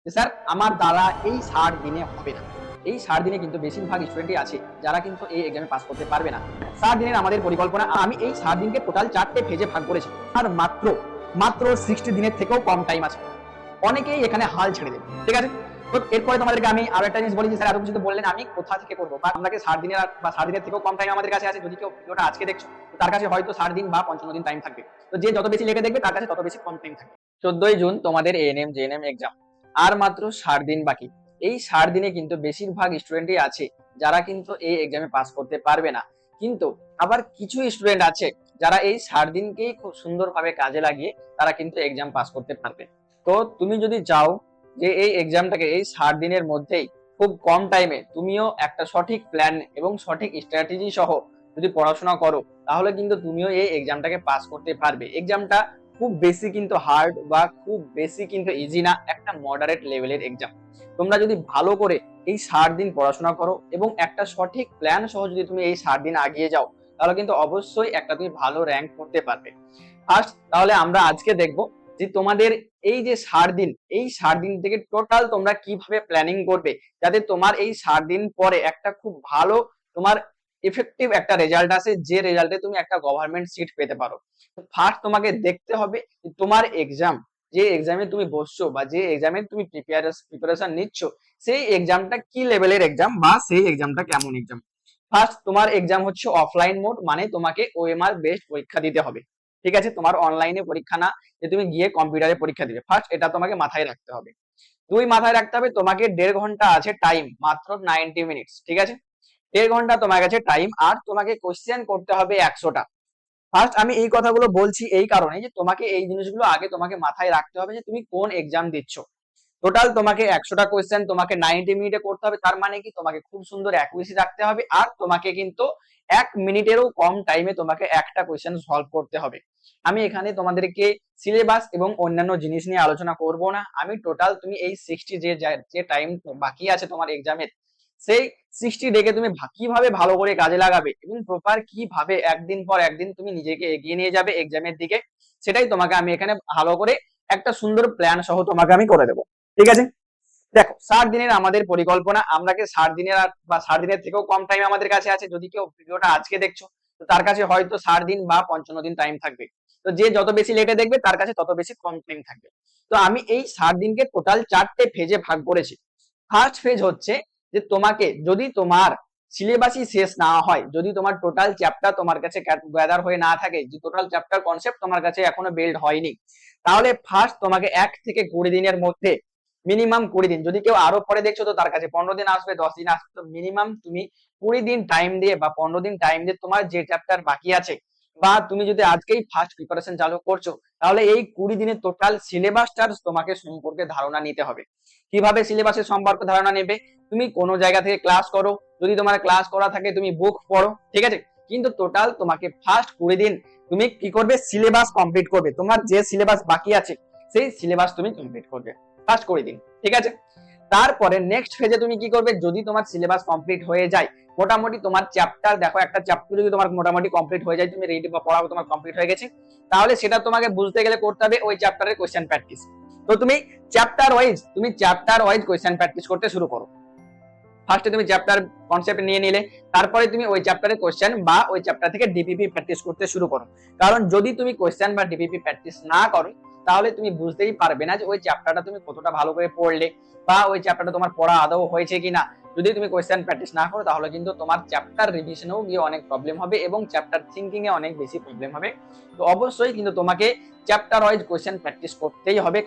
যে স্যার আমার দ্বারা এই 60 দিনে হবে না। এই 60 দিনে কিন্তু বেশিরভাগ স্টুডেন্টই আছে যারা কিন্তু এই এক্সামে পাস করতে পারবে না। 60 দিনের আমাদের পরিকল্পনা, আমি এই 60 দিনকে টোটাল 4টে ফেজে ভাগ করেছি। আর মাত্র মাত্র 60 দিনের থেকেও কম টাইম আছে। অনেকেই এখানে হাল ছেড়ে দেবে, ঠিক আছে? তো এরপরে তোমাদেরকে আমি আরো একটা জিনিস বলি যে স্যার এত কিছু তো বললেন, আমি কোথা থেকে করবো? বা আপনাকে 60 দিনের বা 60 দিনের থেকেও কম টাইম আমাদের কাছে আছে। যদি কেউ ভিডিওটা আজকে দেখছো, তার কাছে হয়তো 60 দিন বা 55 দিন টাইম থাকবে। তো যে যত বেশি লেগে দেখবে তার কাছে তত বেশি কম টাইম থাকবে। 14ই জুন তোমাদের এএনএম জেএনএম এক্সাম, আর মাত্র 60 দিন বাকি। এই 60 দিনে কিন্তু বেশিরভাগ স্টুডেন্টই আছে যারা কিন্তু এই এক্সামে পাস করতে পারবে না। কিন্তু আবার কিছু স্টুডেন্ট আছে যারা এই 60 দিনকেই খুব সুন্দরভাবে কাজে লাগিয়ে তারা কিন্তু এক্সাম পাস করতে পারবে। তো তুমি যদি চাও যে এই এক্সামটাকে এই 60 দিনের মধ্যেই খুব কম টাইমে তুমিও একটা সঠিক প্ল্যান এবং সঠিক স্ট্র্যাটেজি সহ যদি পড়াশোনা করো, তাহলে কিন্তু তুমিও এই এক্সামটাকে পাস করতে পারবে। এক্সামটা খুব বেশি কিন্তু হার্ড বা খুব বেশি কিন্তু ইজি না, একটা মডারেট লেভেলের এক্সাম। তোমরা যদি ভালো করে এই 60 দিন পড়াশোনা করো এবং একটা সঠিক প্ল্যান সহ যদি তুমি এই 60 দিন আগিয়ে যাও, তাহলে কিন্তু অবশ্যই একটা তুমি ভালো র্যাঙ্ক করতে পারবে। ফার্স্ট তাহলে আমরা আজকে দেখব যে তোমাদের এই যে 60 দিন, এই 60 দিন থেকে টোটাল তোমরা কিভাবে প্ল্যানিং করবে যাতে তোমার এই 60 দিন পরে একটা খুব ভালো তোমার ইফেক্টিভ একটা রেজাল্ট আসে, যে রেজাল্টে তুমি একটা গভর্নমেন্ট সিট পেতে পারো। ফার্স্ট তোমাকে দেখতে হবে তোমার এক্সাম, যে এক্সামে তুমি বসছো বা যে এক্সামে তুমি প্রিপারেশন নিচ্ছ, সেই এক্সামটা কি লেভেলের এক্সাম বা সেই এক্সামটা কেমন এক্সাম। ফার্স্ট তোমার এক্সাম হচ্ছে অফলাইন মোড, মানে তোমাকে ওএমআর বেসড পরীক্ষা দিতে হবে, ঠিক আছে? তোমার অনলাইনে পরীক্ষা না যে তুমি গিয়ে কম্পিউটারে পরীক্ষা দিবে। ফার্স্ট এটা তোমাকে মাথায় রাখতে হবে। দুই, মাথায় রাখতে হবে তোমাকে 1.5 ঘন্টা আছে টাইম, মাত্র 90 মিনিটস, ঠিক আছে? 1.5 ঘন্টা তোমার কাছে টাইম, আর তোমাকে কোশ্চেন করতে হবে 100টা। ফার্স্ট আমি এই কথাগুলো বলছি এই কারণে যে তোমাকে এই জিনিসগুলো আগে তোমাকে মাথায় রাখতে হবে যে তুমি কোন এক্সাম দিচ্ছ। টোটাল তোমাকে 100টা কোয়েশ্চেন তোমাকে 90 মিনিটে করতে হবে। তার মানে কি তোমাকে খুব সুন্দর অ্যাকুরেসি রাখতে হবে, আর তোমাকে কিন্তু 1 মিনিটেরও কম টাইমে তোমাকে একটা কোয়েশ্চেন সলভ করতে হবে। আমি এখানে তোমাদেরকে সিলেবাস এবং অন্যান্য জিনিস নিয়ে আলোচনা করব না। আমি টোটাল তুমি এই 60 যে টাইম বাকি আছে তোমার এক্সামের, সেই 60 ডেকে তুমি কিভাবে ভালো করে কাজে লাগাবে এবং প্রপার কিভাবে একদিন পর একদিন তুমি নিজেকে এগিয়ে নিয়ে যাবে এক্সামের দিকে, সেটাই তোমাকে আমি এখানে ভালো করে একটা সুন্দর প্ল্যান সহ তোমাকে আমি করে দেবো, ঠিক আছে? দেখো 60 দিনের আমাদের পরিকল্পনা, আমরাকে 60 দিনের বা 60 দিনের থেকেও কম টাইম আমাদের কাছে আছে। যদি কেউ ভিডিওটা আজকে দেখছো, তো তার কাছে হয়তো 60 দিন বা 55 দিন টাইম থাকবে। তো যে যত বেশি লেটে দেখবে তার কাছে তত বেশি কম টাইম থাকবে। তো আমি এই 60 দিনকে টোটাল 4টে ফেজে ভাগ করেছি। ফার্স্ট ফেজ হচ্ছে যে তোমাকে যদি তোমার সিলেবাসই শেষ না হয়, যদি তোমার টোটাল চ্যাপ্টার তোমার কাছে গ্যাদার হয়ে না থাকে, যে টোটাল চ্যাপ্টার কনসেপ্ট তোমার কাছে এখনো বিল্ড হয়নি, তাহলে ফার্স্ট তোমাকে 1 থেকে 20 দিনের মধ্যে, মিনিমাম 20 দিন, যদি কেউ আরো পরে দেখছো তো তার কাছে 15 দিন আসবে, 10 দিন আসবে, তো মিনিমাম তুমি 20 দিন টাইম দিয়ে বা 15 দিন টাইম দিয়ে তোমার যে চ্যাপ্টার বাকি আছে, বা তুমি যদি আজকেই ফার্স্ট প্রিপারেশন চালু করছো, তাহলে এই 20 দিনের টোটাল সিলেবাসটার তোমাকে সম্পর্কে ধারণা নিতে হবে। কিভাবে সিলেবাসের সম্পর্কে ধারণা নেবে? তুমি কোনো জায়গা থেকে ক্লাস করো, যদি তোমার ক্লাস করা থাকে তুমি বুক পড়ো, ঠিক আছে? কিন্তু টোটাল তোমাকে ফার্স্ট 20 দিন তুমি কি করবে? সিলেবাস কমপ্লিট করবে। তোমার যে সিলেবাস বাকি আছে সেই সিলেবাস তুমি কমপ্লিট করবে ফার্স্ট 20 দিন, ঠিক আছে? তারপরে নেক্সট ফেজে তুমি কি করবে? যদি তোমার সিলেবাস কমপ্লিট হয়ে যায়, মোটামুটি তোমার চ্যাপ্টার, দেখো একটা চ্যাপ্টার যদি তোমার মোটামুটি কমপ্লিট হয়ে যায়, তুমি রেডি বা পড়া তোমার কমপ্লিট হয়ে গেছে, তাহলে সেটা তোমাকে বুঝতে গেলে করতে হবে ওই চ্যাপ্টারের কোশ্চেন প্র্যাকটিস। তো তুমি চ্যাপ্টার ওয়াইজ কোশ্চেন প্র্যাকটিস করতে শুরু করো। ফার্স্টে তুমি চ্যাপ্টার কনসেপ্ট নিয়ে নিলে, তারপরে তুমি ওই চ্যাপ্টারের কোশ্চেন বা ওই চ্যাপ্টার থেকে ডিপিপি প্র্যাকটিস করতে শুরু করো। কারণ যদি তুমি কোশ্চেন বা ডিপিপি প্র্যাকটিস না করো, তাহলে তুমি বুঝতেই পারবে না যে ওই চ্যাপ্টারটা তুমি কতটা ভালো করে পড়লে বা ওই চ্যাপ্টারটা তোমার পড়া আদৌ হয়েছে কিনা। যদি তুমি কোশ্চেন প্র্যাকটিস না করো, তাহলে কিন্তু তোমার চ্যাপ্টার রিভিশনেও গিয়ে অনেক প্রবলেম হবে এবং চ্যাপ্টার থিঙ্কিং এ অনেক বেশি প্রবলেম হবে। তো অবশ্যই কিন্তু তোমাকে চ্যাপ্টার ওয়াইজ কোশ্চেন প্র্যাকটিস করতেই হবে।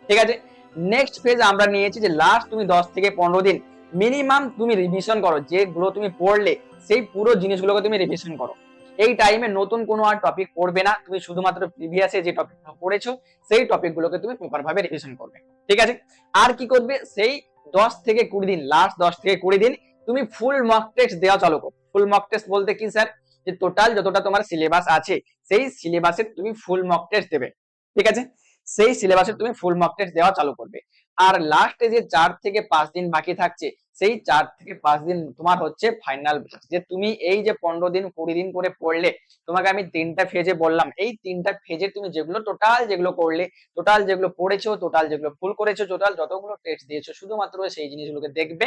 ঠিক আছে? নেক্সট ফেজ আমরা নিয়েছি যে লাস্ট তুমি 10 থেকে 15 দিন মিনিমাম তুমি রিভিশন করো। যেগুলো তুমি পড়লে সেই পুরো জিনিসগুলোকে তুমি রিভিশন করো। এই টাইমে নতুন কোনো আর টপিক পড়বে না, তুমি শুধুমাত্র প্রিভিয়াসে যে টপিকটা পড়েছো সেই টপিকগুলোকে তুমি প্রপার ভাবে রিভিশন করবে, ঠিক আছে? আর কি করবে? সেই 10 থেকে 20 দিন, লাস্ট 10 থেকে 20 দিন তুমি ফুল মক টেস্ট দেওয়া চালু করো। ফুল মক টেস্ট বলতে কি স্যার? যে টোটাল যতটা তোমার সিলেবাস আছে সেই সিলেবাসের তুমি ফুল মক টেস্ট দেবে, ঠিক আছে? সেই সিলেবাসে তুমি ফুল মক টেস্ট দেওয়া চালু করবে। আর লাস্টে যে 4 থেকে 5 দিন বাকি থাকছে, সেই 4 থেকে 5 দিন তোমার হচ্ছে ফাইনাল, যে তুমি এই যে 15 দিন 20 দিন করে পড়লে, তোমাকে আমি 3টা ফেজে বললাম, এই 3টা ফেজে তুমি যেগুলো টোটাল যেগুলো করলে, টোটাল যেগুলো পড়েছো, টোটাল যেগুলো ফুল করেছো, টোটাল যতগুলো টেস্ট দিয়েছো, শুধুমাত্র সেই জিনিসগুলোকে দেখবে,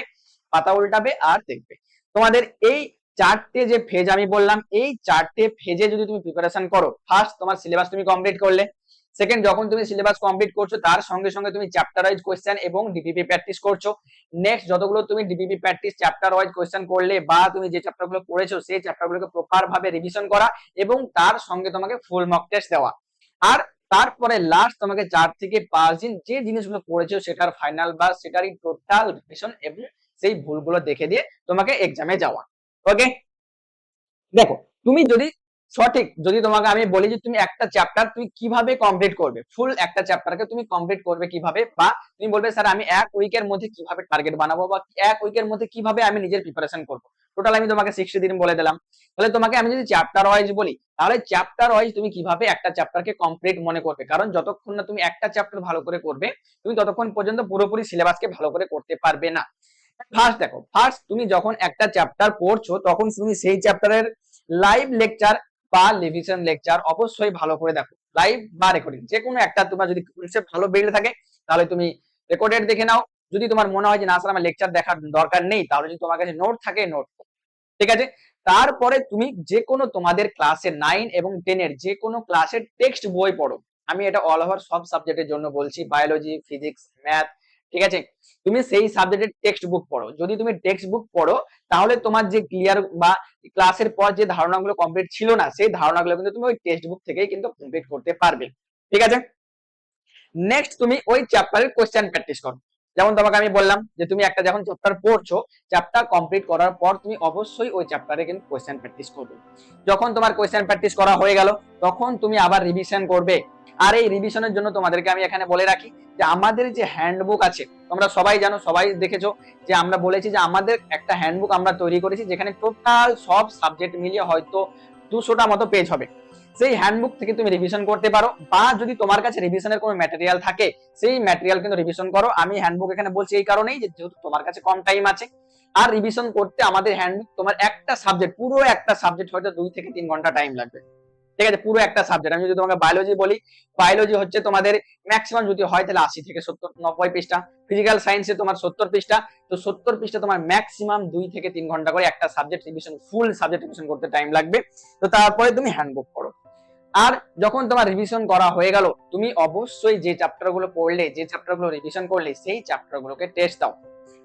পাতা উল্টাবে আর দেখবে। তোমাদের এই 4টে যে ফেজ আমি বললাম, এই 4টে ফেজে যদি তুমি প্রিপারেশন করো, ফার্স্ট তোমার সিলেবাস তুমি কমপ্লিট করলে, সেকেন্ড যখন তুমি সিলেবাস কমপ্লিট করছো তার সঙ্গে সঙ্গে তুমি চ্যাপ্টার ওয়াইজ কোশ্চেন এবং ডিপিপি প্র্যাকটিস করছো। নেক্সট যতগুলো তুমি DPP practice chapter wise question করলে বা তুমি যে চ্যাপ্টারগুলো পড়েছো সেই চ্যাপ্টারগুলোকে প্রপার ভাবে রিভিশন করা এবং তার সঙ্গে তোমাকে ফুল মক টেস্ট দেওয়া। আর তারপরে লাস্ট তোমাকে 4 থেকে 5 দিন যে জিনিসগুলো পড়েছো সেটার ফাইনাল বা সেটারই টোটাল রিভিশন এবং সেই ভুলগুলো দেখে দিয়ে তোমাকে এক্সামে যাওয়া। ওকে, দেখো তুমি যদি সঠিক, যদি তোমাকে আমি বলি যে তুমি একটা চ্যাপ্টার তুমি কিভাবে কমপ্লিট করবে, ফুল একটা চ্যাপ্টারকে তুমি কমপ্লিট করবে কিভাবে, বা তুমি বলবে স্যার আমি 1 উইকের মধ্যে কিভাবে টার্গেট বানাবো বা 1 উইকের মধ্যে কিভাবে আমি নিজের প্রিপারেশন করব, টোটাল আমি তোমাকে 60 দিন বলে দিলাম। তাহলে তোমাকে আমি যদি চ্যাপ্টার ওয়াইজ বলি, তাহলে চ্যাপ্টার ওয়াইজ তুমি কিভাবে একটা চ্যাপ্টারকে কমপ্লিট মনে করবে, কারণ যতক্ষণ না তুমি একটা চ্যাপ্টার ভালো করে করবে, তুমি ততক্ষণ পর্যন্ত পুরোপুরি সিলেবাসকে ভালো করে করতে পারবে না। ফার্স্ট দেখো, ফার্স্ট তুমি যখন একটা চ্যাপ্টার পড়ছো তখন তুমি সেই চ্যাপ্টারের লাইভ লেকচার বা রিভিশন লেকচার অবশ্যই ভালো করে দেখো, লাইভ বা রেকর্ডিং যে কোনো একটা। তোমার যদি কনসেপ্ট ভালো বেড়ে থাকে তাহলে তুমি রেকর্ডেড দেখে নাও, যদি তোমার মনে হয় যে না স্যার আমার লেকচার দেখার দরকার নেই, তাহলে যদি তোমার কাছে নোট থাকে নোট, ঠিক আছে। তারপরে তুমি যে কোনো তোমাদের ক্লাসের 9 এবং 10 যে কোনো ক্লাসের টেক্সট বই পড়ো। আমি এটা অল ওভার সব সাবজেক্টের জন্য বলছি, বায়োলজি, ফিজিক্স, ম্যাথ, ঠিক আছে। তুমি সেই সাবজেক্টের টেক্সট বুক পড়ো। যদি তুমি টেক্সট বুক পড়ো তাহলে তোমার যে ক্লিয়ার বা ক্লাসের পর যে ধারণাগুলো কমপ্লিট ছিল না, সেই ধারণাগুলো কিন্তু তুমি ওই টেক্সট বুক থেকেই কিন্তু কমপ্লিট করতে পারবে, ঠিক আছে। নেক্সট তুমি ওই চ্যাপ্টারের কোশ্চেন প্র্যাকটিস করো। যেমন তোমাকে আমি বললাম যে তুমি একটা যখন চ্যাপ্টার পড়ছো, চ্যাপ্টার কমপ্লিট করার পর তুমি অবশ্যই ওই চ্যাপ্টারে কিন্তু কোশ্চেন প্র্যাকটিস করবে। যখন তোমার কোশ্চেন প্র্যাকটিস করা হয়ে গেল, তখন তুমি আবার রিভিশন করবে। আর এই রিভিশনের জন্য তোমাদেরকে আমি এখানে বলে রাখি যে আমাদের যে হ্যান্ডবুক আছে, তোমরা সবাই জানো, সবাই দেখেছো যে আমরা বলেছি যে আমাদের একটা হ্যান্ডবুক আমরা তৈরি করেছি, যেখানে টোটাল সব সাবজেক্ট মিলিয়ে হয়তো 200টা মতো পেজ হবে। সেই হ্যান্ডবুক থেকে তুমি রিভিশন করতে পারো, বা যদি তোমার কাছে রিভিশনের কোনো ম্যাটেরিয়াল থাকে সেই ম্যাটেরিয়াল কিন্তু রিভিশন করো। আমি হ্যান্ডবুক এখানে বলছি এই কারণেই যে যেহেতু তোমার কাছে কম টাইম আছে, আর রিভিশন করতে আমাদের হ্যান্ডবুক তোমার একটা সাবজেক্ট, পুরো একটা সাবজেক্ট হয়তো 2 থেকে 3 ঘন্টা টাইম লাগবে, ঠিক আছে। পুরো একটা সাবজেক্ট, আমি যদি তোমাকে বায়োলজি বলি, বায়োলজি হচ্ছে তোমাদের ম্যাক্সিমাম যদি হয় তাহলে 80 থেকে 70 90 পৃষ্ঠা, ফিজিক্যাল সায়েন্সে তোমার 70 পৃষ্ঠা, তো 70 পৃষ্ঠা তোমার ম্যাক্সিমাম 2 থেকে 3 ঘন্টা করে একটা সাবজেক্ট রিভিশন, ফুল সাবজেক্ট রিভিশন করতে টাইম লাগবে। তো তারপরে তুমি হ্যান্ডবুক পড়ো। আর যখন তোমার রিভিশন করা হয়ে গেল, তুমি অবশ্যই যে চ্যাপ্টার গুলো পড়লে, যে চ্যাপ্টার গুলো রিভিশন করলে, সেই চ্যাপ্টার গুলোকে টেস্ট দাও।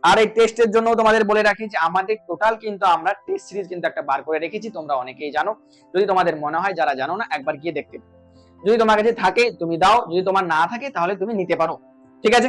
আর এই টেস্টের জন্য তোমাদের বলে রাখি যে আমাদের টোটাল কিন্তু আমরা টেস্ট সিরিজ কিন্তু একটা বার করে রেখেছি, তোমরা অনেকেই জানো। যদি তোমাদের মনে হয়, যারা জানো না একবার গিয়ে দেখতে পারো। যদি তোমার কাছে থাকে তুমি দাও, যদি তোমার না থাকে তাহলে তুমি নিতে পারো, ঠিক আছে।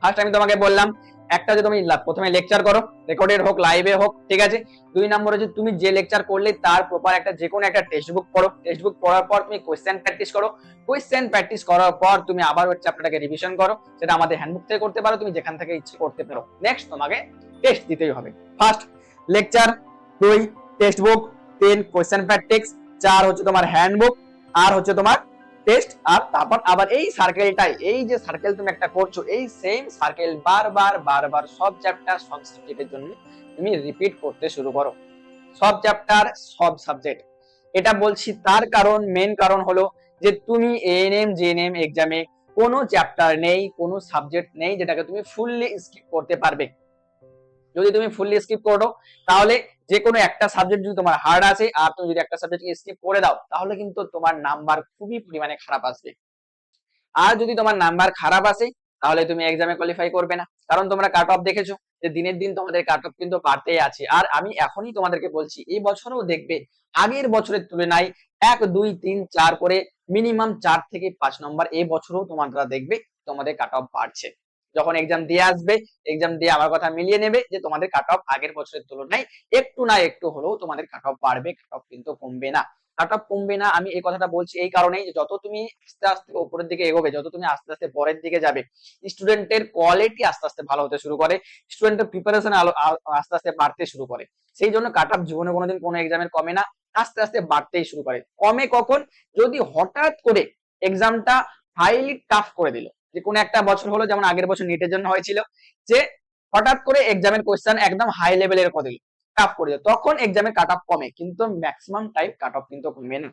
ফার্স্ট আমি তোমাকে বললাম একটা যে তুমি প্রথমে লেকচার করো, রেকর্ডেড হোক লাইভে হোক, ঠিক আছে। 2 নম্বর হচ্ছে তুমি যে লেকচার করলে তার প্রপার একটা যে কোনো একটা টেক্সট বুক পড়ো। টেক্সট বুক পড়ার পর তুমি কোশ্চেন প্র্যাকটিস করো। কোশ্চেন প্র্যাকটিস করার পর তুমি আবার ওই চ্যাপ্টারটাকে রিভিশন করো। সেটা আমাদের হ্যান্ডবুক থেকে করতে পারো, তুমি যেখান থেকে ইচ্ছে করতে পারো। নেক্সট তোমাকে টেস্ট দিতেই হবে। First lecture, 2 text book, 3 question practice, 4 হচ্ছে তোমার হ্যান্ডবুক, আর হচ্ছে তোমার টেস্ট। আর তারপর আবার এই সার্কেলটাই, এই যে সার্কেল তুমি একটা করছো, এই সেম সার্কেল বারবার বারবার সব চ্যাপ্টার সব সাবজেক্টের জন্য তুমি রিপিট করতে শুরু করো। সব চ্যাপ্টার সব সাবজেক্ট। এটা বলছি তার কারণ, মেন কারণ হলো যে তুমি এএনএম জেএনএম এক্সামে কোনো চ্যাপ্টার নেই, কোনো সাবজেক্ট নেই যেটাকে তুমি ফুললি স্কিপ করতে পারবে। যদি তুমি ফুললি স্কিপ করো তাহলে যে কোনো একটা সাবজেক্ট যদি তোমার হার্ড আছে আর তুমি যদি একটা সাবজেক্ট স্কিপ করে দাও, তাহলে কিন্তু তোমার নাম্বার খুবই পরিমাণে খারাপ আসবে। আর যদি তোমার নাম্বার খারাপ আসে তাহলে তুমি এক্সামে কোয়ালিফাই করবে না, কারণ তোমরা কাট অফ দেখেছো যে দিনের দিন তোমাদের কাট অফ কিন্তু বাড়তেই আছে। আর আমি এখনই তোমাদেরকে বলছি এই বছরও দেখবে আগের বছরের তুলনায় 1 2 3 4 করে মিনিমাম 4 থেকে 5 নম্বর এই বছরও তোমরা দেখবে তোমাদের কাট অফ বাড়ছে। যখন এক্সাম দিয়ে আসবে, এক্সাম দিয়ে আমার কথা মিলিয়ে নেবে যে তোমাদের কাট অফ আগের বছরের তুলনায় একটু না একটু হলেও তোমাদের কাট অফ বাড়বে, কাট অফ কিন্তু কমবে না। কাট অফ কমবে না, আমি এই কথাটা বলছি এই কারণেই যে যত তুমি আস্তে আস্তে উপরের দিকে এগোবে, যত তুমি আস্তে আস্তে পরের দিকে যাবে, স্টুডেন্টের কোয়ালিটি আস্তে আস্তে ভালো হতে শুরু করে, স্টুডেন্টের প্রিপারেশন আস্তে আস্তে বাড়তে শুরু করে। সেই জন্য কাট অফ জীবনে কোনোদিন কোনো এক্সামের কমে না, আস্তে আস্তে বাড়তেই শুরু করে। কমে কখন? যদি হঠাৎ করে এক্সামটা হাইলি টাফ করে দিল। যে কোনো একটা বছর হলো, যেমন আগের বছর নিটের জন্য হয়েছিল, যে হঠাৎ করে এক্সামের কোশ্চেন একদম হাই লেভেলের করে দিল, টাফ করে দিল, তখন এক্সামের কাট অফ কমে, কিন্তু ম্যাক্সিমাম টাইম কাট অফ কিন্তু কমে না।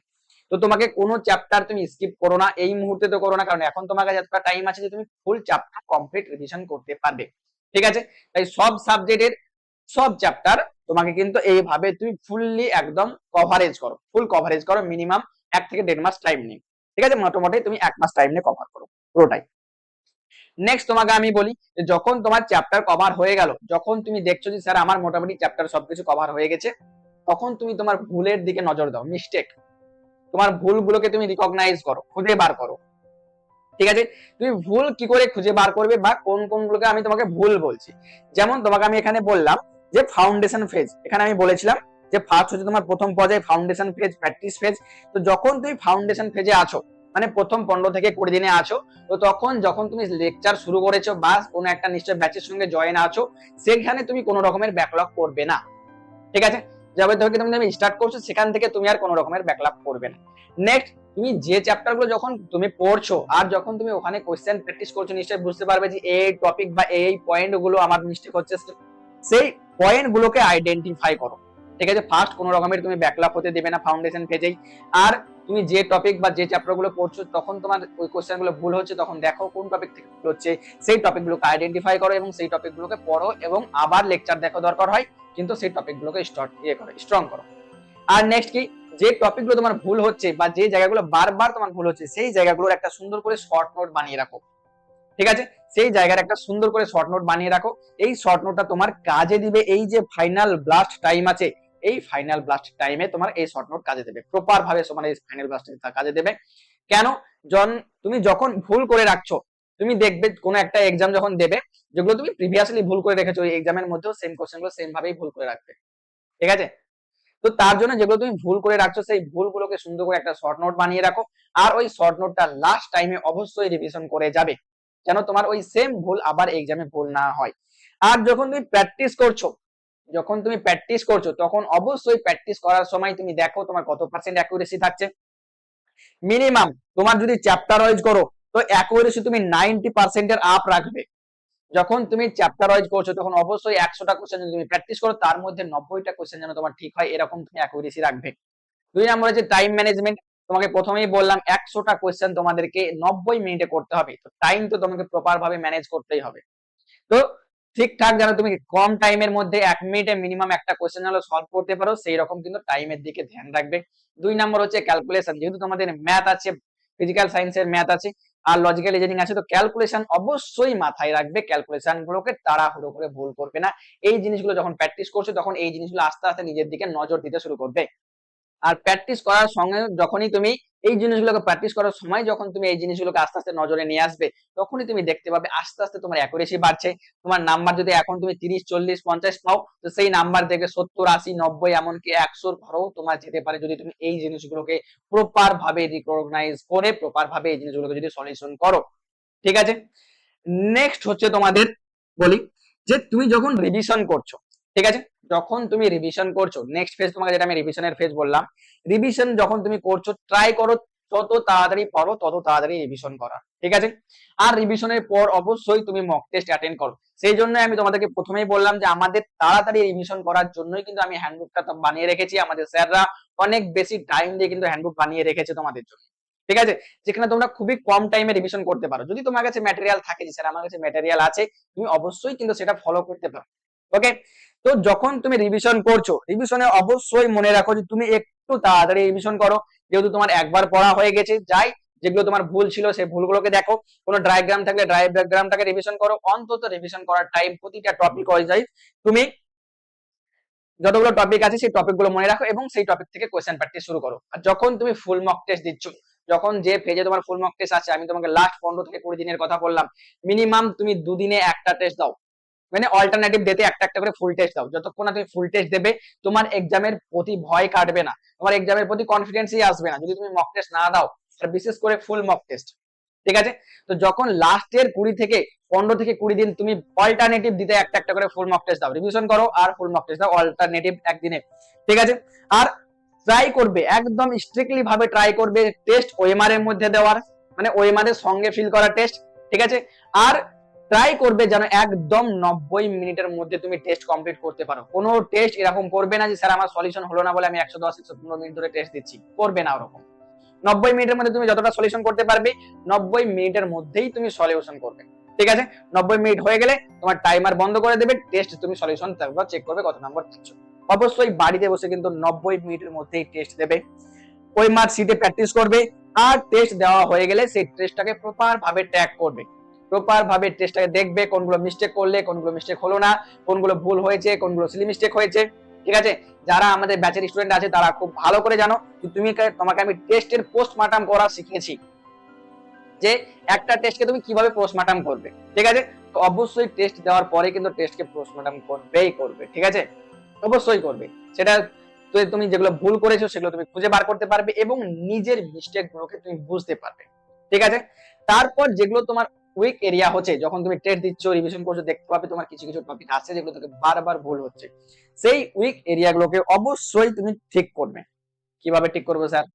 তো তোমাকে কোনো চ্যাপ্টার তুমি স্কিপ করো না, এই মুহূর্তে তো করো না, কারণ এখন তোমার কাছে এতটা টাইম আছে যে তুমি ফুল চ্যাপ্টার কমপ্লিট রিভিশন করতে পারবে। ঠিক আছে, তাই সব সাবজেক্টের সব চ্যাপ্টার তোমাকে কিন্তু এইভাবে তুমি ফুললি একদম কভারেজ করো, ফুল কভারেজ করো, মিনিমাম 1 থেকে 1.5 মাস টাইম নিয়ে। ঠিক আছে, মোটামুটি তুমি 1 মাস টাইম নিয়ে কভার করো পুরোটাই। নেক্সট তোমাকে আমি বলি, যে যখন তোমার চ্যাপ্টার কভার হয়ে গেল, যখন তুমি দেখছো যে স্যার আমার মোটামুটি চ্যাপ্টার সবকিছু কভার হয়ে গেছে, তখন তুমি তোমার ভুলের দিকে নজর দাও, মিস্টেক, তোমার ভুলগুলোকে তুমি রিকগনাইজ করো, খুঁজে বার করো। ঠিক আছে, তুমি ভুল কি করে খুঁজে বার করবে, বা কোন কোনগুলোকে আমি তোমাকে ভুল বলছি। যেমন তোমাকে আমি এখানে বললাম যে ফাউন্ডেশন ফেজ, এখানে আমি বলেছিলাম যে ফার্স্ট হচ্ছে তোমার প্রথম পর্যায়ে ফাউন্ডেশন ফেজ, প্র্যাকটিস ফেজ। তো যখন তুমি ফাউন্ডেশন ফেজে আছো, মানে প্রথম 15 থেকে 20 দিনে আছো, তো তখন যখন তুমি লেকচার শুরু করেছো বা কোনো একটা নিশ্চয় ব্যাচের সঙ্গে জয়েন আছো, সেখানে তুমি কোনো রকমের ব্যাকলগ করবে না। ঠিক আছে, যবে থেকে তুমি স্টার্ট করছো সেখান থেকে তুমি আর কোনো রকমের ব্যাকলগ করবে না। নেক্সট, তুমি যে চ্যাপ্টার গুলো যখন তুমি পড়ছো আর যখন তুমি ওখানে কোশ্চেন প্র্যাকটিস করছো, নিশ্চয়ই বুঝতে পারবে যে এই টপিক বা এই পয়েন্ট গুলো আমার মিস্টেক হচ্ছে, সেই পয়েন্ট গুলোকে আইডেন্টিফাই করো। ঠিক আছে, ফার্স্ট কোনো রকমের তুমি ব্যাকলগ হতে দেবে না ফাউন্ডেশন পেজেই। আর তুমি যে টপিক বা যে চ্যাপ্টার গুলো পড়ছো, তখন তোমার ওই কোশ্চেন গুলো ভুল হচ্ছে, তখন দেখো কোন টপিক থেকে ভুল হচ্ছে, সেই টপিক গুলোকে আইডেন্টিফাই করো এবং সেই টপিক গুলোকে পড়ো, এবং আবার লেকচার দেখো দরকার হয়, কিন্তু সেই টপিক গুলোকে স্ট্রং করো। আর নেক্সট কি, যে টপিক গুলো তোমার ভুল হচ্ছে বা যে জায়গাগুলো বারবার তোমার ভুল হচ্ছে, সেই জায়গাগুলোর একটা সুন্দর করে শর্ট নোট বানিয়ে রাখো। ঠিক আছে, সেই জায়গার একটা সুন্দর করে শর্ট নোট বানিয়ে রাখো। এই শর্ট নোটটা তোমার কাজে দিবে, এই যে ফাইনাল ব্লাস্ট টাইম আছে, এই ফাইনাল ব্লাস্ট টাইমে তোমার এই শর্ট নোট কাজে দেবে, প্রপার ভাবে তোমার এই ফাইনাল ব্লাস্ট কাজে দেবে। কেন, তুমি যখন ভুল করে রাখছো, তুমি দেখবে কোন একটা এক্সাম যখন দেবে, যেগুলো তুমি প্রিভিয়াসলি ভুল করে রেখেছো, ওই এক্সামের মধ্যেও সেম কোশ্চেন গুলো সেম ভাবেই ভুল করে রাখবে। ঠিক আছে, তো তার জন্য যেগুলো তুমি ভুল করে রাখছো, সেই ভুলগুলোকে সুন্দর করে একটা শর্ট নোট বানিয়ে রাখো, আর ওই শর্ট নোটটা লাস্ট টাইমে অবশ্যই রিভিশন করে যাবে, যেন তোমার ওই সেম ভুল আবার এক্সামে ভুল না হয়। আর যখন তুমি প্র্যাকটিস করছো তখন অবশ্যই প্র্যাকটিস করার সময় তুমি দেখো তোমার কত পার্সেন্ট অ্যাকুরেসি থাকছে। মিনিমাম তোমার যদি চ্যাপ্টার ওয়াইজ করো, তো অ্যাকুরেসি তুমি 90% এর আপ রাখবে। যখন তুমি চ্যাপ্টার ওয়াইজ করছো, তখন অবশ্যই 100টা কোশ্চেন যদি তুমি প্র্যাকটিস করো, তার মধ্যে 90টা কোশ্চেন যেন তোমার ঠিক হয়, এরকম তুমি অ্যাকুরেসি রাখবে। 2 নম্বর হচ্ছে টাইম ম্যানেজমেন্ট। তোমাকে প্রথমেই বললাম 100টা কোশ্চেন তোমাদেরকে 90 মিনিটে করতে হবে, তো টাইম তো তোমাকে প্রপার ভাবে ম্যানেজ করতেই হবে। তো ঠিকঠাক যেন তুমি কম টাইমের মধ্যে 1 মিনিটে মিনিমাম একটা কোশ্চেন হলো সলভ করতে পারো, সেই রকম কিন্তু টাইমের দিকে ধ্যান রাখবে। 2 নম্বর হচ্ছে ক্যালকুলেশন। যেহেতু তোমাদের ম্যাথ আছে, ফিজিক্যাল সায়েন্সের ম্যাথ আছে আর লজিক্যাল রিজনিং আছে, তো ক্যালকুলেশন অবশ্যই মাথায় রাখবে, ক্যালকুলেশন গুলোকে তাড়াহুড়ো করে ভুল করবে না। এই জিনিসগুলো যখন প্র্যাকটিস করছো, তখন এই জিনিসগুলো আস্তে আস্তে নিজের দিকে নজর দিতে শুরু করবে। আর প্র্যাকটিস করার সঙ্গে যখনই তুমি এই জিনিসগুলোকে প্র্যাকটিস করার সময় যখন তুমি এই জিনিসগুলোকে আস্তে আস্তে নজরে নিয়ে আসবে, তখনই তুমি দেখতে পাবে আস্তে আস্তে তোমার অ্যাকুরেসি বাড়ছে। তোমার নাম্বার যদি এখন তুমি 30, 40, 50 পাও, তো সেই নাম্বার থেকে 70, 80, 90, এমনকি 100 ঘরেও তোমার যেতে পারে, যদি তুমি এই জিনিসগুলোকে প্রপার ভাবে রিকগনাইজ করে প্রপার ভাবে এই জিনিসগুলোকে যদি সলিউশন করো। ঠিক আছে, নেক্সট হচ্ছে তোমাদের বলি, যে তুমি যখন রিভিশন করছো, ঠিক আছে, যখন তুমি রিভিশন করছো, নেক্সট ফেজ তোমাকে যেটা আমি রিভিশনের ফেজ বললাম, রিভিশন যখন তুমি করছো, ট্রাই করো যত তাড়াতাড়ি পারো তত তাড়াতাড়ি রিভিশন করা। ঠিক আছে, আর রিভিশনের পর অবশ্যই তুমি মক টেস্ট অ্যাটেন্ড করো। সেই জন্য আমি তোমাদেরকে প্রথমেই বললাম যে আমাদের তাড়াতাড়ি রিভিশন করার জন্যই কিন্তু আমি হ্যান্ডবুকটা বানিয়ে রেখেছি, আমাদের স্যাররা অনেক বেশি টাইম দিয়ে কিন্তু হ্যান্ডবুক বানিয়ে রেখেছে তোমাদের জন্য। ঠিক আছে, যেখানে তোমরা খুবই কম টাইমে রিভিশন করতে পারো। যদি তোমার কাছে ম্যাটেরিয়াল থাকে, যে স্যার আমার কাছে ম্যাটেরিয়াল আছে, তুমি অবশ্যই কিন্তু সেটা ফলো করতে পারো। ওকে, তো যখন তুমি রিভিশন করছো, রিভিশনে অবশ্যই মনে রাখো যে তুমি একটু তাড়াতাড়ি রিভিশন করো, যেহেতু তোমার একবার পড়া হয়ে গেছে। যাই যেগুলো তোমার ভুল ছিল সেই ভুলগুলোকে দেখো, কোনো ডায়াগ্রাম থাকলে ডায়াগ্রামটাকে রিভিশন করো। অন্তত রিভিশন করার টাইম প্রতিটা টপিক ওয়াইজ তুমি যতগুলো টপিক আছে সেই টপিক গুলো মনে রাখো এবং সেই টপিক থেকে কোশ্চেন প্র্যাকটিস শুরু করো। আর যখন তুমি ফুল মক টেস্ট দিচ্ছ, যখন যে পেজে তোমার ফুল মক টেস্ট আছে, আমি তোমাকে লাস্ট 15 থেকে 20 দিনের কথা বললাম, মিনিমাম তুমি 2 দিনে একটা টেস্ট দাও, মানে অল্টারনেটিভ ডেতে একটা একটা করে ফুল টেস্ট দাও। যতক্ষণ না তুমি ফুল টেস্ট দেবে, তোমার এক্সামের প্রতি ভয় কাটবে না, তোমার এক্সামের প্রতি কনফিডেন্সই আসবে না যদি তুমি মক টেস্ট না দাও, বিশেষ করে ফুল মক টেস্ট। ঠিক আছে, তো যখন লাস্টের 15 থেকে 20 দিন তুমি অল্টারনেটিভ দিতে একটা একটা করে ফুল মক টেস্ট দাও, রিভিশন করো আর ফুল মক টেস্ট দাও অল্টারনেটিভ একদিনে। ঠিক আছে, আর ট্রাই করবে, একদম স্ট্রিক্টলি ভাবে ট্রাই করবে টেস্ট ওএমআর এর মধ্যে দেওয়ার, মানে ওএমআর এর সঙ্গে ফিল করা টেস্ট, ঠিক আছে। আর ট্রাই করবে যেন একদম 90 মিনিটের মধ্যে তুমি টেস্ট কমপ্লিট করতে পারো। কোনো টেস্ট এরকম করবে না যে স্যার আমার সলিউশন হলো না বলে আমি 110-115 মিনিট ধরে টেস্ট দিচ্ছি, করবে না ওরকম। 90 মিনিটের মধ্যে তুমি যতটা সলিউশন করতে পারবে 90 মিনিটের মধ্যেই তুমি সলিউশন করবে, ঠিক আছে। 90 মিনিট হয়ে গেলে তোমার টাইমার বন্ধ করে দেবে, টেস্ট তুমি সলিউশন তারপর চেক করবে কত নম্বর পাচ্ছ। অবশ্যই বাড়িতে বসে কিন্তু 90 মিনিটের মধ্যেই টেস্ট দেবে, ওই মার্ক শিটে প্র্যাকটিস করবে। আর টেস্ট দেওয়া হয়ে গেলে সেই টেস্টটাকে প্রপার ভাবে ট্র্যাক করবে, প্রপার ভাবে টেস্টটাকে দেখবে কোনগুলো মিস্টেক করলে, কোনগুলো মিস্টেক হলো না, কোনগুলো ভুল হয়েছে, কোনগুলো সিলি মিস্টেক হয়েছে, ঠিক আছে। যারা আমাদের ব্যাচের স্টুডেন্ট আছে তারা খুব ভালো করে জানো যে তোমাকে আমি টেস্টের পোস্টমর্টম করা শিখিয়েছি, যে একটা টেস্টকে তুমি কিভাবে পোস্টমর্টম করবে, ঠিক আছে। তো অবশ্যই টেস্ট দেওয়ার পরে কিন্তু টেস্টকে পোস্টমর্টম করবেই করবে, ঠিক আছে, অবশ্যই করবে। সেটা তুমি যেগুলো ভুল করেছো সেগুলো তুমি খুঁজে বার করতে পারবে এবং নিজের মিস্টেক গুলোকে তুমি বুঝতে পারবে, ঠিক আছে। তারপর যেগুলো তোমার উইক এরিয়া হচ্ছে, যখন তুমি টেস্ট দিচ্ছ, রিভিশন করছো, দেখতে পাবে তোমার কিছু কিছু টপিক আছে যেগুলো থেকে বারবার ভুল হচ্ছে, সেই উইক এরিয়া গুলোকে অবশ্যই তুমি ঠিক করবে। কিভাবে ঠিক করবে স্যার?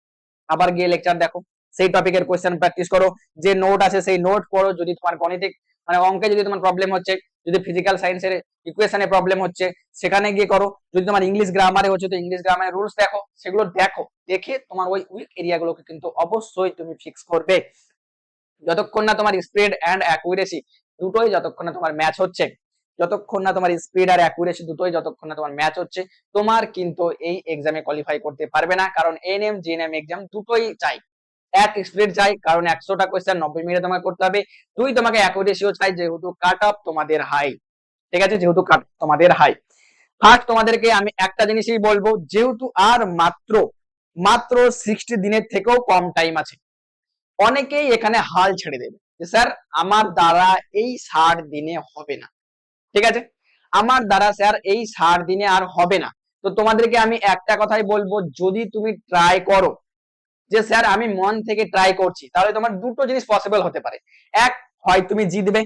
আবার গিয়ে লেকচার দেখো, সেই টপিকের কোশ্চেন প্র্যাকটিস করো, যে নোট আছে সেই নোট পড়ো। যদি তোমার গণিতিক মানে অঙ্কে যদি তোমার প্রবলেম হচ্ছে, যদি ফিজিক্যাল সায়েন্সের ইকুয়েশনে প্রবলেম হচ্ছে সেখানে গিয়ে করো, যদি তোমার ইংলিশ গ্রামারে হচ্ছে তো ইংলিশ গ্রামারের রুলস দেখো, সেগুলো দেখো, দেখে তোমার ওই উইক এরিয়াগুলোকে কিন্তু অবশ্যই তুমি ফিক্স করবে। যতক্ষণ না তোমার স্পিড এন্ড অ্যাকুরেসি দুটোই যতক্ষণ না তোমার ম্যাচ হচ্ছে, যতক্ষণ না তোমার স্পিড আর অ্যাকুরেসি দুটোই যতক্ষণ না তোমার ম্যাচ হচ্ছে, তোমার কিন্তু এই এক্সামে কোয়ালিফাই করতে পারবে না। কারণ এনএম জিএনএম এক্সাম দুটোই চাই, এক স্পিড চাই কারণ 100টা কোশ্চেন 90 মিনিটে তোমাকে করতে হবে, দুই তোমাকে অ্যাকুরেসিও চাই যেহেতু কাট অফ তোমাদের হাই, ঠিক আছে, যেহেতু কাট তোমাদের হাই। ফার্স্ট তোমাদেরকে আমি একটা জিনিসই বলবো, যেহেতু আর মাত্র মাত্র 60 দিনের থেকেও কম টাইম আছে, অনেকেই এখানে হাল ছেড়ে দেবে যে স্যার আমার দ্বারা এই 60 দিনে হবে না, ঠিক আছে, আমার দ্বারা স্যার এই 60 দিনে আর হবে না। তো তোমাদেরকে আমি একটা কথাই বলবো, যদি তুমি ট্রাই করো যে স্যার আমি মন থেকে ট্রাই করছি, তাহলে তোমার দুটো জিনিস পসিবল হতে পারে। এক, হয় তুমি জিতবে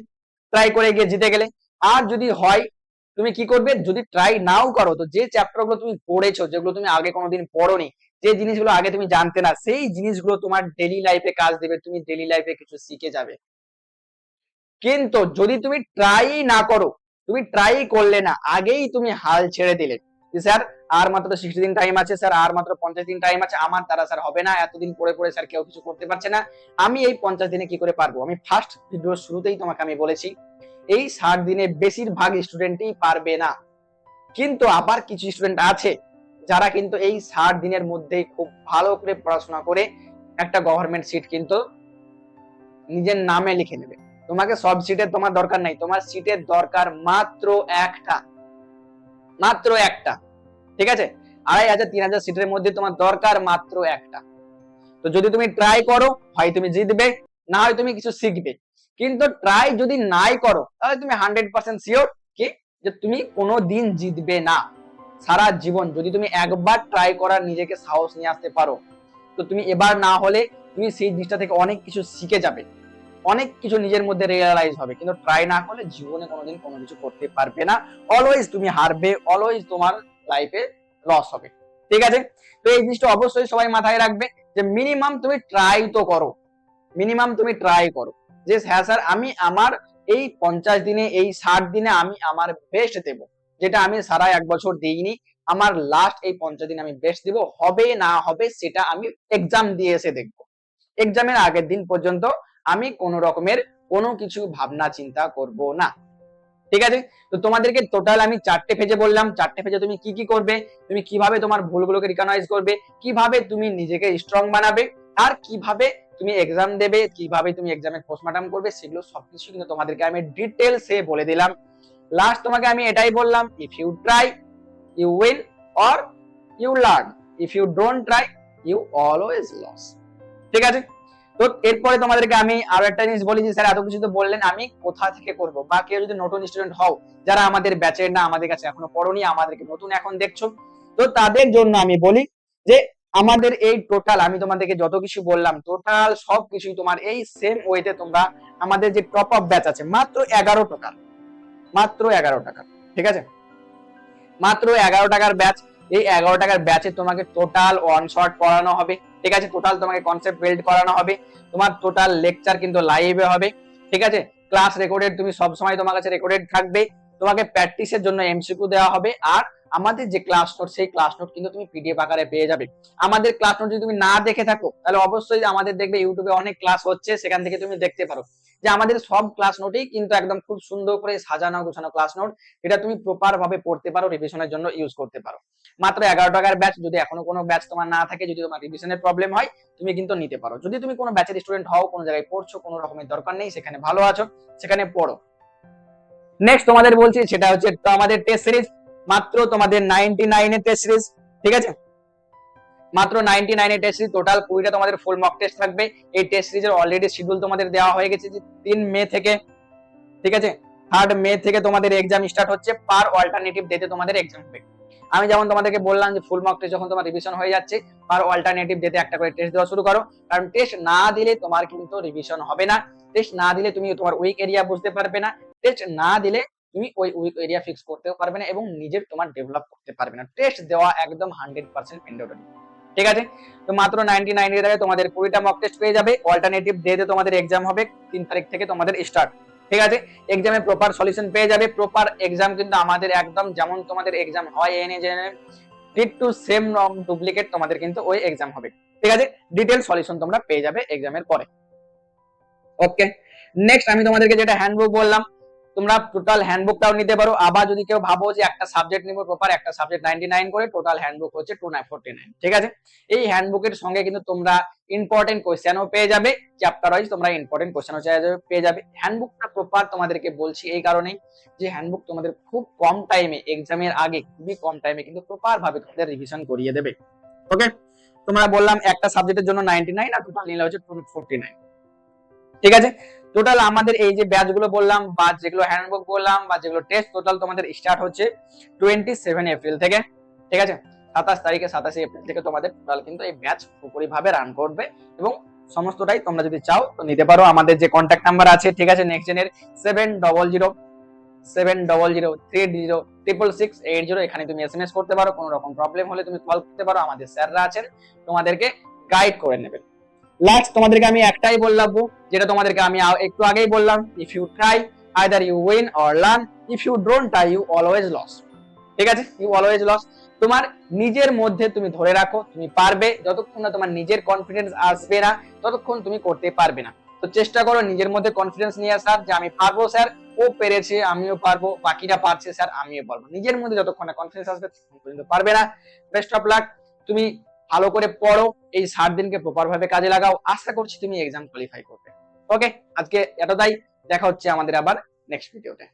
ট্রাই করে গিয়ে জিতে গেলে, আর যদি হয় তুমি কি করবে, যদি ট্রাই নাও করো তো যে চ্যাপ্টার গুলো তুমি পড়েছো, যেগুলো তুমি আগে কোনোদিন পড়োনি, যে জিনিসগুলো আগে তুমি জানতে না, সেই জিনিসগুলো তোমার ডেইলি লাইফে কাজ দেবে, তুমি ডেইলি লাইফে কিছু শিখে যাবে। কিন্তু যদি তুমি ট্রাই না করো, তুমি ট্রাই করলে না, আগেই তুমি হাল ছেড়ে দিলে যে স্যার আর মাত্র 60 দিন টাইম আছে, স্যার আর মাত্র 50 দিন টাইম আছে, আমার দ্বারা স্যার হবে না, এতদিন পড়ে পড়ে স্যার কেউ কিছু করতে পারছে না, আমি এই 50 দিনে কি করে পারবো। আমি ফার্স্ট ভিডিওর শুরুতেই তোমাকে আমি বলেছি এই 60 দিনে বেশিরভাগ স্টুডেন্টই পারবে না, কিন্তু আবার কিছু স্টুডেন্ট আছে যারা কিন্তু এই 60 দিনের মধ্যেই খুব ভালো করে পড়াশোনা করে একটা গভর্নমেন্ট সিট কিন্তু নিজের নামে লিখে নেবে। তোমাকে সব সিটের তোমার দরকার নাই, তোমার সিটের দরকার মাত্র একটা, মাত্র একটা, ঠিক আছে। 2500-3000 সিটের মধ্যে তোমার দরকার মাত্র একটা। তো যদি তুমি ট্রাই করো, হয় তুমি জিতবে, না হয় তুমি কিছু শিখবে। কিন্তু ট্রাই যদি নাই করো তাহলে তুমি 100% শিওর কি যে তুমি কোনো দিন জিতবে না সারা জীবন। যদি তুমি একবার ট্রাই করার নিজেকে সাহস নিয়ে আসতে পারো, তো তুমি এবার না হলে তুমি সেই জিনিসটা থেকে অনেক কিছু শিখে যাবে, অনেক কিছু নিজের মধ্যে রিয়েলাইজ হবে। কিন্তু ট্রাই না করলে জীবনে কোনোদিন কোনো কিছু করতে পারবে না, অলওয়েজ তুমি হারবে, অলওয়েজ তোমার লাইফে লস হবে, ঠিক আছে। তো এই জিনিসটা অবশ্যই সবাই মাথায় রাখবে যে মিনিমাম তুমি ট্রাই তো করো, মিনিমাম তুমি ট্রাই করো যে হ্যাঁ স্যার আমি আমার এই 50 দিনে এই 60 দিনে আমি আমার বেস্ট দেব, যেটা আমি সারা এক বছর দিইনি, আমার লাস্ট এই 50 দিন আমি বেস্ট দিব, হবে না হবে সেটা আমি এক্সাম দিয়ে এসে দেখবো। এক্সামের আগের দিন পর্যন্ত আমি কোন রকমের কোনো কিছু ভাবনা চিন্তা করব না, ঠিক আছে। তো তোমাদেরকে টোটাল আমি 4টে ফেজে বললাম, 4টে ফেজে তুমি কি কি করবে, তুমি কিভাবে তোমার ভুলগুলোকে রিকগনাইজ করবে, কিভাবে তুমি নিজেকে স্ট্রং বানাবে, আর কিভাবে তুমি এক্সাম দেবে, কিভাবে তুমি এক্সামের পোস্টমর্টম করবে, সেগুলো সবকিছু কিন্তু তোমাদেরকে আমি ডিটেইলসে বলে দিলাম। লাস্ট তোমাকে আমি এটাই বললাম, if you try you win or you learn, if you don't try you always lose, ঠিক আছে। তো এরপরে তোমাদেরকে আমি আরো একটা জিনিস বলি যে স্যার এত কিছু তো বললেন, আমি কোথা থেকে করব, বা কেউ যদি নতুন স্টুডেন্ট হও যারা আমাদের ব্যাচের না, আমাদের কাছে এখনো পড়োনি, আমাদেরকে নতুন এখন দেখছো, তো তাদের জন্য আমি বলি যে আমাদের এই টোটাল আমি তোমাদেরকে যত কিছু বললাম টোটাল সবকিছুই তোমার এই সেম ওয়েতে তোমরা আমাদের যে টপ আপ ব্যাচ আছে মাত্র 11 টাকা, মাত্র 11 টাকা, ঠিক আছে, মাত্র 11 টাকার ব্যাচ। এই 11 টাকার ব্যাচে তোমাকে টোটাল ওয়ান শট পড়ানো হবে, ঠিক আছে। টোটাল তোমাকে কনসেপ্ট বিল্ড করানো হবে, তোমার টোটাল লেকচার কিন্তু লাইভে হবে, ঠিক আছে। ক্লাস রেকর্ডেড, তুমি সব সময় তোমার কাছে রেকর্ডেড থাকবে, তোমাকে প্র্যাকটিসের জন্য এমসিকিউ দেওয়া হবে, আর আমাদের যে ক্লাস নোট সেই ক্লাস নোট কিন্তু তুমি পিডিএফ আকারে পেয়ে যাবে। আমাদের ক্লাস নোট যদি তুমি না দেখে থাকো তাহলে অবশ্যই আমাদের দেখবে ইউটিউবে অনেক ক্লাস হচ্ছে, সেখান থেকে তুমি দেখতে পারো যে আমাদের সব ক্লাস নোটেই কিন্তু একদম খুব সুন্দর করে সাজানো গোছানো ক্লাস নোট, এটা তুমি প্রপার ভাবে পড়তে পারো, রিভিশনের জন্য ইউজ করতে পারো। মাত্র 11 টাকার ব্যাচ, যদি এখনো কোনো ব্যাচ তোমার না থাকে, যদি তোমার রিভিশনের প্রবলেম হয় তুমি কিন্তু নিতে পারো। যদি তুমি কোনো ব্যাচের স্টুডেন্ট হও, কোনো জায়গায় পড়ছো, কোনো রকমের দরকার নেই, সেখানে ভালো আছো, সেখানে পড়ো। নেক্সট তোমাদের বলছি সেটা হচ্ছে তো আমাদের টেস্ট সিরিজ, মাত্র তোমাদের 99 এর টেস্ট সিরিজ, ঠিক আছে। মাত্র 99 এর টেস্ট সিরিজ, টোটাল 20টা তোমাদের ফুল মক টেস্ট থাকবে। এই টেস্ট সিরিজের অলরেডি শিডিউল তোমাদের দেওয়া হয়ে গেছে যে 3 মে থেকে, ঠিক আছে। 3 মে থেকে তোমাদের এক্সাম স্টার্ট হচ্ছে, পার অল্টারনেটিভ ডেতে তোমাদের এক্সাম হবে। আমি যেমন তোমাদেরকে বললাম যে ফুল মক টেস্ট যখন তোমার রিভিশন হয়ে যাচ্ছে, পার অল্টারনেটিভ ডেতে একটা করে টেস্ট দেওয়া শুরু করো, কারণ টেস্ট না দিলে তোমার কিন্তু রিভিশন হবে না, টেস্ট না দিলে তুমি তোমার উইক এরিয়া বুঝতে পারবে না, টেস্ট না দিলে তুমি ওই উইক এরিয়া ফিক্স করতেও পারবে না এবং নিজের তোমার ডেভেলপ করতে পারবে না। টেস্ট দেওয়া একদম 100% ম্যান্ডেটরি, ঠিক আছে। তো মাত্র 99 এর টাকায় তোমাদের 20টা মক টেস্ট পেয়ে যাবে। অল্টারনেটিভ ডেতে তোমাদের এক্সাম হবে 3 তারিখ থেকে তোমাদের স্টার্ট, ঠিক আছে। এক্সামে প্রপার সলিউশন পেয়ে যাবে। প্রপার এক্সাম কিন্তু আমাদের একদম যেমন তোমাদের এক্সাম হয় এনএ জেনে ঠিক টু সেম ডুপ্লিকেট তোমাদের কিন্তু ওই এক্সাম হবে, ঠিক আছে। ডিটেইল সলিউশন তোমরা পেয়ে যাবে এক্সামের পরে। ওকে, নেক্সট আমি তোমাদেরকে যেটা হ্যান্ডবুক বললাম, তোমরা টোটাল হ্যান্ডবুকটাও নিতে পারো। আবার যদি কেউ ভাবো যে একটা সাবজেক্ট নিব প্রপার, একটা সাবজেক্ট 99 করে, টোটাল হ্যান্ডবুক হচ্ছে 249, ঠিক আছে। এই হ্যান্ডবুকের সঙ্গে কিন্তু তোমরা ইম্পর্টেন্ট কোশ্চেনও পেয়ে যাবে, চ্যাপ্টার ওয়াইজ তোমরা ইম্পর্টেন্ট কোশ্চেনও পেয়ে যাবে। হ্যান্ডবুকটা প্রপার তোমাদেরকে বলছি এই কারণেই যে হ্যান্ডবুক তোমাদের খুব কম টাইমে, এক্সামের আগে খুবই কম টাইমে কিন্তু প্রপার ভাবে তোমাদের রিভিশন করিয়ে দেবে। ওকে, তোমরা বললাম একটা সাবজেক্টের জন্য 99 আর টোটাল নিলে হচ্ছে 249, ঠিক আছে। টোটাল আমাদের এই যে ব্যাচ গুলো বললাম বা যেগুলো হ্যান্ডবুক বললাম বা যেগুলো টেস্ট, টোটাল তোমাদের স্টার্ট হচ্ছে 27 এপ্রিল থেকে, ঠিক আছে। 27 তারিখে 27 এপ্রিল থেকে তোমাদের টোটাল কিন্তু এই ব্যাচ পুরোপুরি ভাবে রান করবে এবং সমস্তটাই তোমরা যদি চাও তো নিতে পারো। আমাদের যে কন্ট্যাক্ট নাম্বার আছে, ঠিক আছে, নেক্সট জেনের 700700306680, এখানে তুমি এসএমএস করতে পারো। কোনো রকম প্রবলেম হলে তুমি কল করতে পারো, আমাদের স্যাররা আছেন, তোমাদেরকে গাইড করে নেবেন। লাস্ট তোমাদেরকে আমি একটাই বললাম, যেটা তোমাদেরকে আমি একটু আগেই বললাম, if you try either you win or learn, if you don't try you always lose, ঠিক আছে। You always lose. তোমার নিজের মধ্যে তুমি ধরে রাখো তুমি পারবে, যতক্ষণ না তোমার নিজের কনফিডেন্স আসবে না ততক্ষণ তুমি করতে পারবে না। তো চেষ্টা করো নিজের মধ্যে কনফিডেন্স নিয়ে আসার, যে আমি পারবো স্যার, ও পেরেছে আমিও পারবো, বাকিরা পারছে স্যার আমিও পারবো। নিজের মধ্যে যতক্ষণ না কনফিডেন্স আসবে ততক্ষণ পর্যন্ত পারবে না। বেস্ট অফ লাক, তুমি ভালো করে পড়ো, এই 7 দিনকে প্রপার ভাবে কাজে লাগাও, আশা করছি তুমি এক্সাম কোয়ালিফাই করবে। ওকে, আজকে এতটাই, দেখা হচ্ছে আমাদের আবার নেক্সট ভিডিওতে।